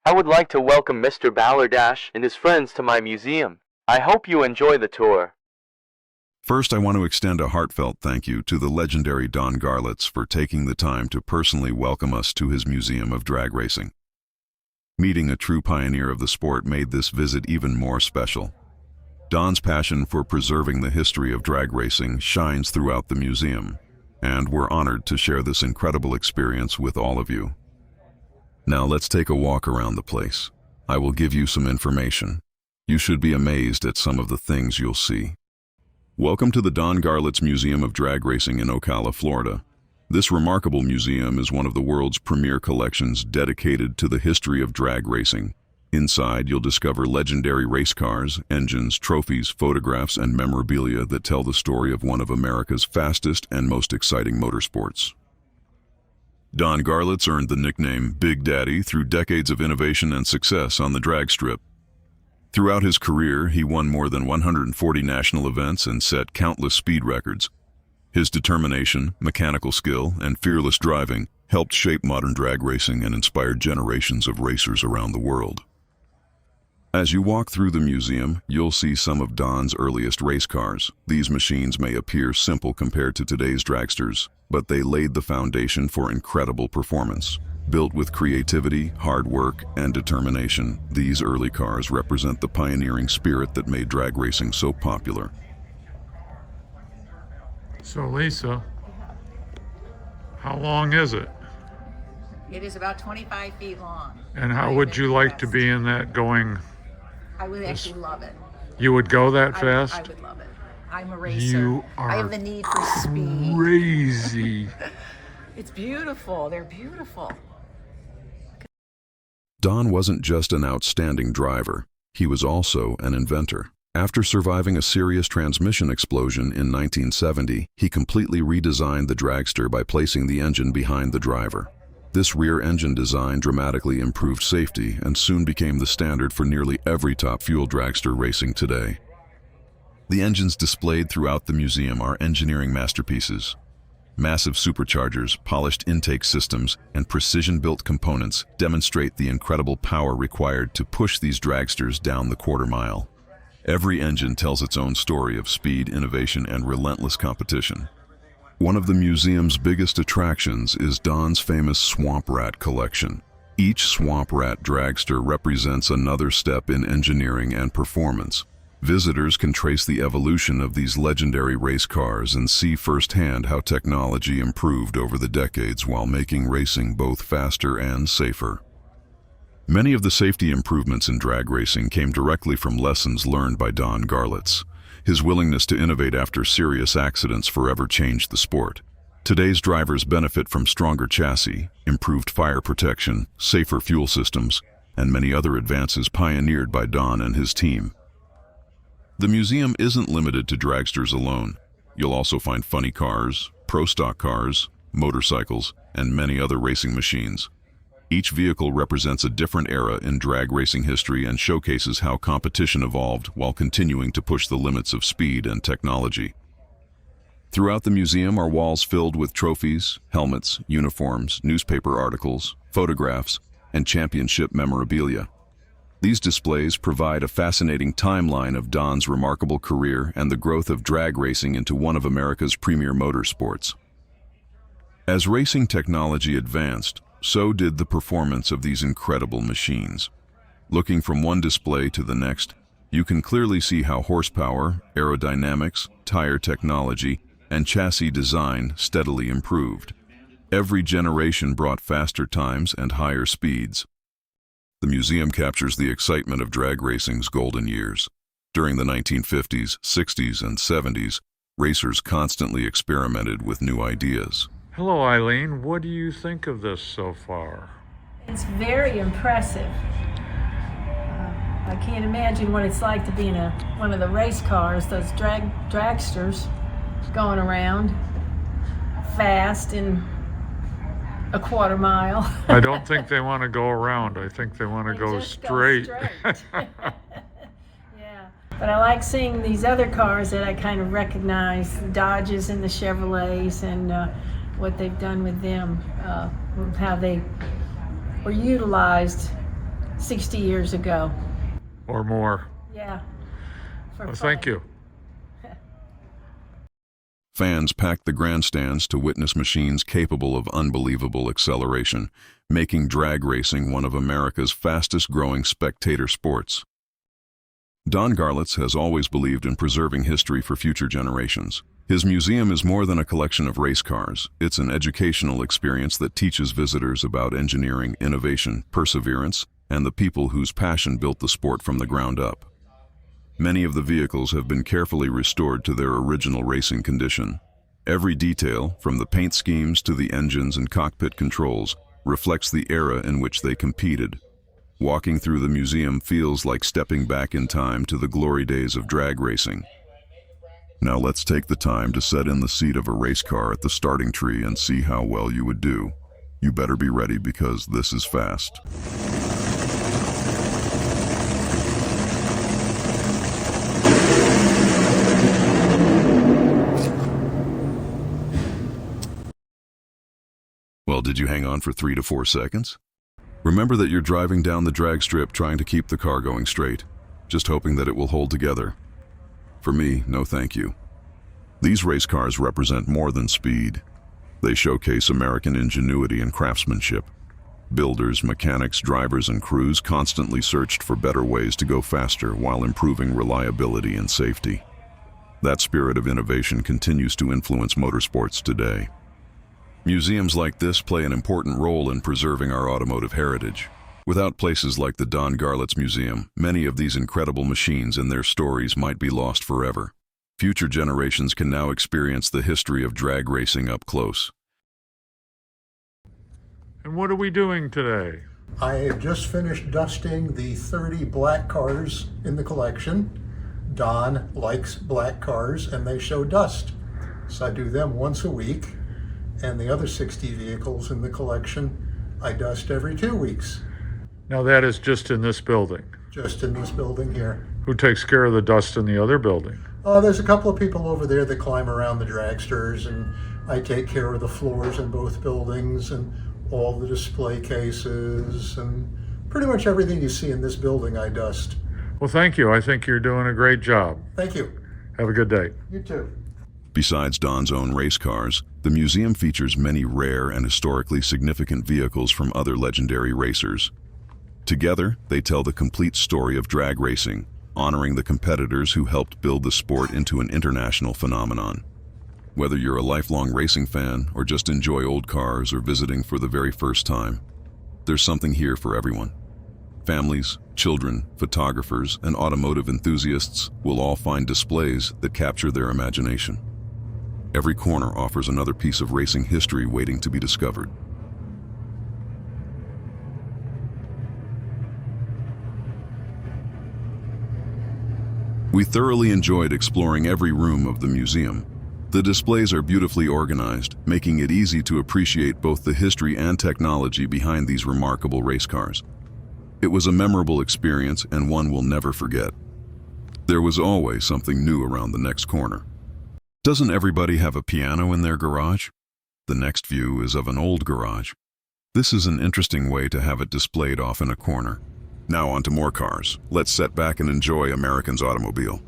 I would like to welcome Mr. Balerdash and his friends to my museum. I hope you enjoy the tour. First, I want to extend a heartfelt thank you to the legendary Don Garlits for taking the time to personally welcome us to his museum of drag racing. Meeting a true pioneer of the sport made this visit even more special. Don's passion for preserving the history of drag racing shines throughout the museum, and we're honored to share this incredible experience with all of you. Now let's take a walk around the place. I will give you some information. You should be amazed at some of the things you'll see. Welcome to the Don Garlits Museum of Drag Racing in Ocala, Florida. This remarkable museum is one of the world's premier collections dedicated to the history of drag racing. Inside, you'll discover legendary race cars, engines, trophies, photographs, and memorabilia that tell the story of one of America's fastest and most exciting motorsports. Don Garlits earned the nickname Big Daddy through decades of innovation and success on the drag strip. Throughout his career, he won more than 140 national events and set countless speed records. His determination, mechanical skill, and fearless driving helped shape modern drag racing and inspired generations of racers around the world. As you walk through the museum, you'll see some of Don's earliest race cars. These machines may appear simple compared to today's dragsters, but they laid the foundation for incredible performance. Built with creativity, hard work, and determination, these early cars represent the pioneering spirit that made drag racing so popular. So Lisa, how long is it? It is about 25 feet long. And how I'm would very you like to impressed. be in that going? I would actually love it. You would go that I fast? would love it. I'm a racer. You are I have the need for speed. crazy. It's beautiful. They're beautiful. Don wasn't just an outstanding driver, he was also an inventor. After surviving a serious transmission explosion in 1970, he completely redesigned the dragster by placing the engine behind the driver. This rear engine design dramatically improved safety and soon became the standard for nearly every top fuel dragster racing today. The engines displayed throughout the museum are engineering masterpieces. Massive superchargers, polished intake systems, and precision-built components demonstrate the incredible power required to push these dragsters down the quarter mile. Every engine tells its own story of speed, innovation, and relentless competition. One of the museum's biggest attractions is Don's famous Swamp Rat collection. Each Swamp Rat dragster represents another step in engineering and performance. Visitors can trace the evolution of these legendary race cars and see firsthand how technology improved over the decades while making racing both faster and safer. Many of the safety improvements in drag racing came directly from lessons learned by Don Garlits. His willingness to innovate after serious accidents forever changed the sport. Today's drivers benefit from stronger chassis, improved fire protection, safer fuel systems, and many other advances pioneered by Don and his team. The museum isn't limited to dragsters alone. You'll also find funny cars, pro stock cars, motorcycles, and many other racing machines. Each vehicle represents a different era in drag racing history and showcases how competition evolved while continuing to push the limits of speed and technology. Throughout the museum are walls filled with trophies, helmets, uniforms, newspaper articles, photographs, and championship memorabilia. These displays provide a fascinating timeline of Don's remarkable career and the growth of drag racing into one of America's premier motorsports. As racing technology advanced, so did the performance of these incredible machines. Looking from one display to the next, you can clearly see how horsepower, aerodynamics, tire technology, and chassis design steadily improved. Every generation brought faster times and higher speeds. The museum captures the excitement of drag racing's golden years. During the 1950s, 60s, and 70s, racers constantly experimented with new ideas. Hello, Eileen. What do you think of this so far? It's very impressive. I can't imagine what it's like to be in one of the race cars, those dragsters going around fast in a quarter mile. I don't think they want to go around. I think they want to They go just straight. Yeah, but I like seeing these other cars that I kind of recognize, the Dodges and the Chevrolets, and what they've done with them, how they were utilized 60 years ago. Or more. Yeah. For Well, fun. thank you. Fans packed the grandstands to witness machines capable of unbelievable acceleration, making drag racing one of America's fastest-growing spectator sports. Don Garlits has always believed in preserving history for future generations. His museum is more than a collection of race cars. It's an educational experience that teaches visitors about engineering, innovation, perseverance, and the people whose passion built the sport from the ground up. Many of the vehicles have been carefully restored to their original racing condition. Every detail, from the paint schemes to the engines and cockpit controls, reflects the era in which they competed. Walking through the museum feels like stepping back in time to the glory days of drag racing. Now let's take the time to sit in the seat of a race car at the starting tree and see how well you would do. You better be ready because this is fast. Well, did you hang on for 3 to 4 seconds? Remember that you're driving down the drag strip trying to keep the car going straight, just hoping that it will hold together. For me, no thank you. These race cars represent more than speed. They showcase American ingenuity and craftsmanship. Builders, mechanics, drivers, and crews constantly searched for better ways to go faster while improving reliability and safety. That spirit of innovation continues to influence motorsports today. Museums like this play an important role in preserving our automotive heritage. Without places like the Don Garlits Museum, many of these incredible machines and their stories might be lost forever. Future generations can now experience the history of drag racing up close. And what are we doing today? I have just finished dusting the 30 black cars in the collection. Don likes black cars and they show dust, so I do them once a week. And the other 60 vehicles in the collection, I dust every 2 weeks, Now that is just in this building. just in this building here. Who takes care of the dust in the other building? There's a couple of people over there that climb around the dragsters, and I take care of the floors in both buildings and all the display cases, and pretty much everything you see in this building I dust. Well, thank you. I think you're doing a great job. Thank you. Have a good day. You too. Besides Don's own race cars, the museum features many rare and historically significant vehicles from other legendary racers. Together, they tell the complete story of drag racing, honoring the competitors who helped build the sport into an international phenomenon. Whether you're a lifelong racing fan or just enjoy old cars or visiting for the very first time, there's something here for everyone. Families, children, photographers, and automotive enthusiasts will all find displays that capture their imagination. Every corner offers another piece of racing history waiting to be discovered. We thoroughly enjoyed exploring every room of the museum. The displays are beautifully organized, making it easy to appreciate both the history and technology behind these remarkable race cars. It was a memorable experience and one we'll never forget. There was always something new around the next corner. Doesn't everybody have a piano in their garage? The next view is of an old garage. This is an interesting way to have it displayed off in a corner. Now on to more cars. Let's sit back and enjoy American's automobile.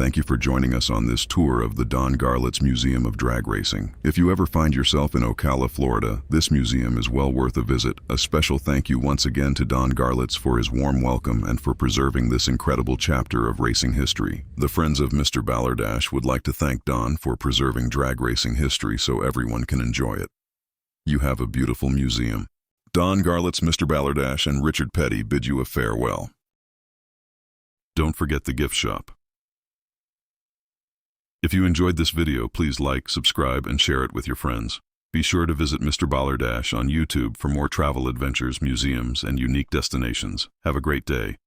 Thank you for joining us on this tour of the Don Garlits Museum of Drag Racing. If you ever find yourself in Ocala, Florida, this museum is well worth a visit. A special thank you once again to Don Garlits for his warm welcome and for preserving this incredible chapter of racing history. The Friends of MrBalerdash would like to thank Don for preserving drag racing history so everyone can enjoy it. You have a beautiful museum. Don Garlits, MrBalerdash, and Richard Petty bid you a farewell. Don't forget the gift shop. If you enjoyed this video, please like, subscribe, and share it with your friends. Be sure to visit MrBalerdash on YouTube for more travel adventures, museums, and unique destinations. Have a great day.